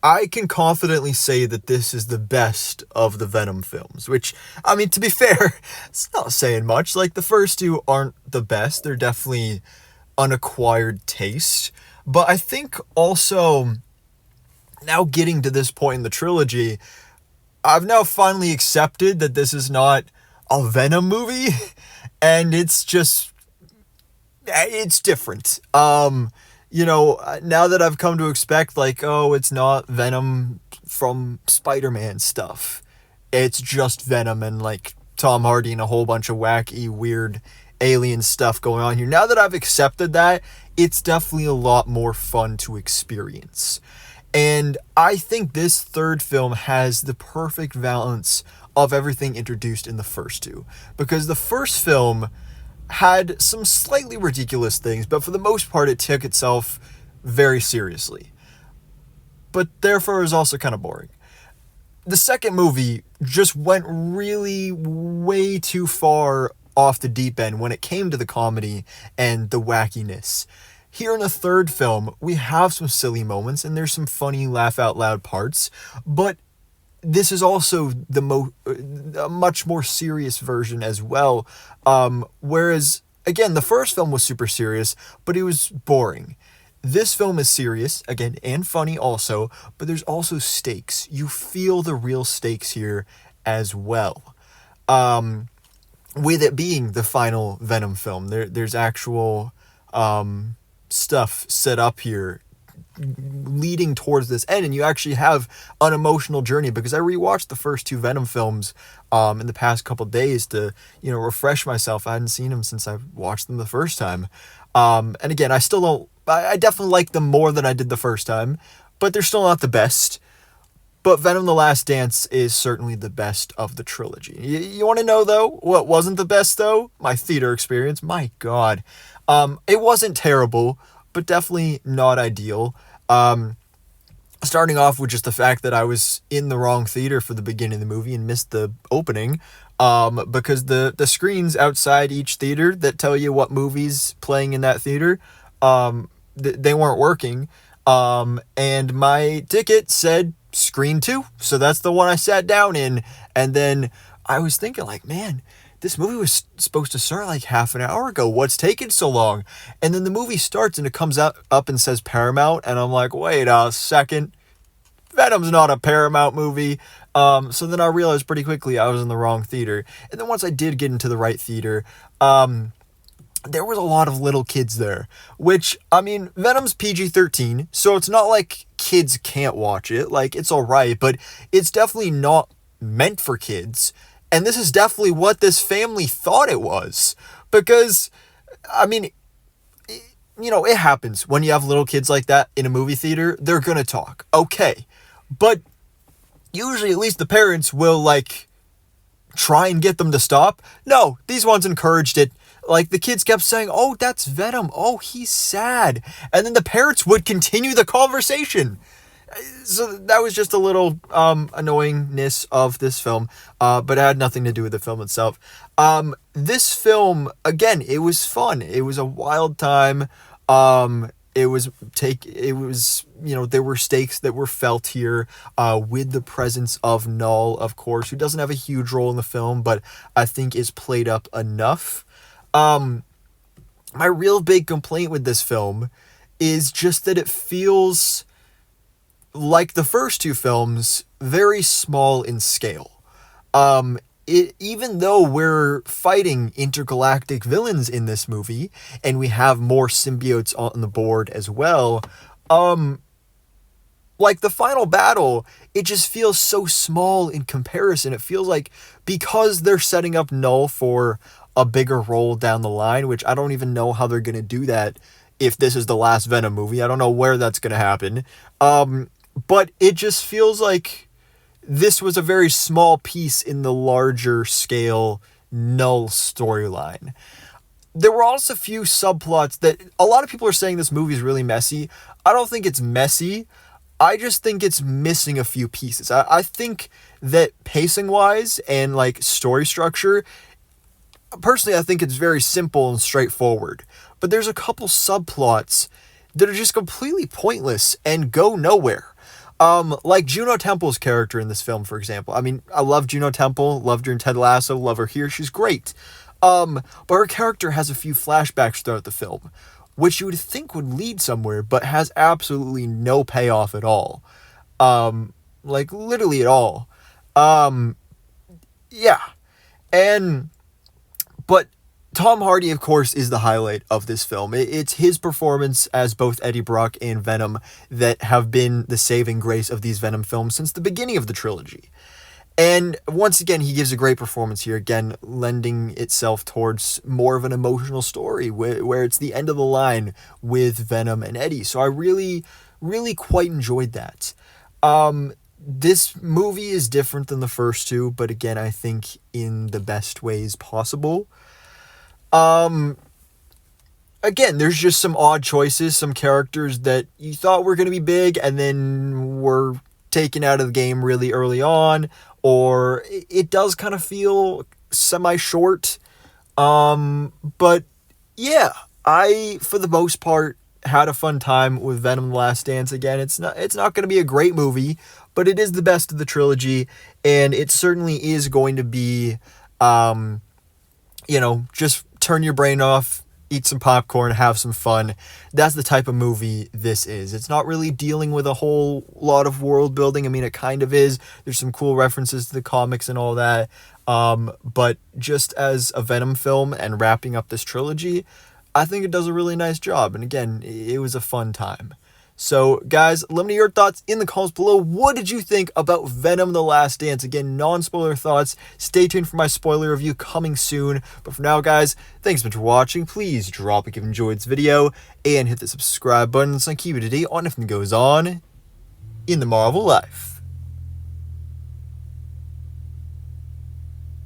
I can confidently say that this is the best of the Venom films, which, I mean, to be fair, it's not saying much. Like, the first two aren't the best. They're definitely unacquired taste. But I think also, now getting to this point in the trilogy, I've now finally accepted that this is not a Venom movie, and it's just, it's different. Now that I've come to expect, like, oh, it's not Venom from Spider-Man stuff. It's just Venom and, like, Tom Hardy and a whole bunch of wacky, weird alien stuff going on here. Now that I've accepted that, it's definitely a lot more fun to experience. And I think this third film has the perfect balance of everything introduced in the first two. Because the first film had some slightly ridiculous things, but for the most part it took itself very seriously. But therefore it was also kind of boring. The second movie just went really way too far off the deep end when it came to the comedy and the wackiness. Here in the third film, we have some silly moments and there's some funny laugh out loud parts, but this is also a much more serious version as well. Whereas, again, the first film was super serious, but it was boring. This film is serious, again, and funny also, but there's also stakes. You feel the real stakes here as well. With it being the final Venom film, there's actual stuff set up here leading towards this end, and you actually have an emotional journey, because I rewatched the first two Venom films in the past couple days to refresh myself. I hadn't seen them since I watched them the first time, and again, I definitely like them more than I did the first time, but they're still not the best. But Venom: The Last Dance is certainly the best of the trilogy. You want to know, though, what wasn't the best, though? My theater experience. My God. It wasn't terrible, but definitely not ideal. Starting off with just the fact that I was in the wrong theater for the beginning of the movie and missed the opening, because the screens outside each theater that tell you what movie's playing in that theater, they weren't working, and my ticket said screen 2, so that's the one I sat down in. And then I was thinking, like, man, this movie was supposed to start like half an hour ago. What's taking so long? And then the movie starts and it comes up and says Paramount. And I'm like, wait a second. Venom's not a Paramount movie. So then I realized pretty quickly I was in the wrong theater. And then once I did get into the right theater, there was a lot of little kids there. Which, I mean, Venom's PG-13. So it's not like kids can't watch it. Like, it's alright. But it's definitely not meant for kids. And this is definitely what this family thought it was. Because, I mean, it happens when you have little kids like that in a movie theater. They're going to talk. Okay. But usually at least the parents will, like, try and get them to stop. No, these ones encouraged it. Like, the kids kept saying, oh, that's Venom. Oh, he's sad. And then the parents would continue the conversation. So that was just a little annoyingness of this film, but it had nothing to do with the film itself. This film, again, it was fun. It was a wild time. There were stakes that were felt here, with the presence of Null, of course, who doesn't have a huge role in the film, but I think is played up enough. My real big complaint with this film is just that it feels, like the first two films, very small in scale. Even though we're fighting intergalactic villains in this movie, and we have more symbiotes on the board as well, like the final battle, it just feels so small in comparison. It feels like, because they're setting up Null for a bigger role down the line, which I don't even know how they're going to do that if this is the last Venom movie. I don't know where that's going to happen. But it just feels like this was a very small piece in the larger scale Null storyline. There were also a few subplots that a lot of people are saying this movie is really messy. I don't think it's messy. I just think it's missing a few pieces. I think that pacing-wise and, like, story structure, personally, I think it's very simple and straightforward. But there's a couple subplots that are just completely pointless and go nowhere. Like Juno Temple's character in this film, for example. I mean, I love Juno Temple, loved her in Ted Lasso, love her here, she's great. But her character has a few flashbacks throughout the film, which you would think would lead somewhere, but has absolutely no payoff at all. Like literally at all. Um, yeah. And, but Tom Hardy, of course, is the highlight of this film. It's his performance as both Eddie Brock and Venom that have been the saving grace of these Venom films since the beginning of the trilogy. And once again, he gives a great performance here, again, lending itself towards more of an emotional story where it's the end of the line with Venom and Eddie. So I really, really quite enjoyed that. This movie is different than the first two, but again, I think in the best ways possible. Um, Again, there's just some odd choices, some characters that you thought were going to be big and then were taken out of the game really early on, or it does kind of feel semi-short. But yeah, I, for the most part, had a fun time with Venom: The Last Dance. Again, it's not going to be a great movie, but it is the best of the trilogy, and it certainly is going to be, just turn your brain off, eat some popcorn, have some fun. That's the type of movie this is. It's not really dealing with a whole lot of world building. I mean, it kind of is. There's some cool references to the comics and all that. But just as a Venom film and wrapping up this trilogy, I think it does a really nice job. And again, it was a fun time. So, guys, let me know your thoughts in the comments below. What did you think about Venom: The Last Dance? Again, non-spoiler thoughts. Stay tuned for my spoiler review coming soon. But for now, guys, thanks so much for watching. Please drop a like if you enjoyed this video and hit the subscribe button so I can keep you up to date on everything that goes on in the Marvel life.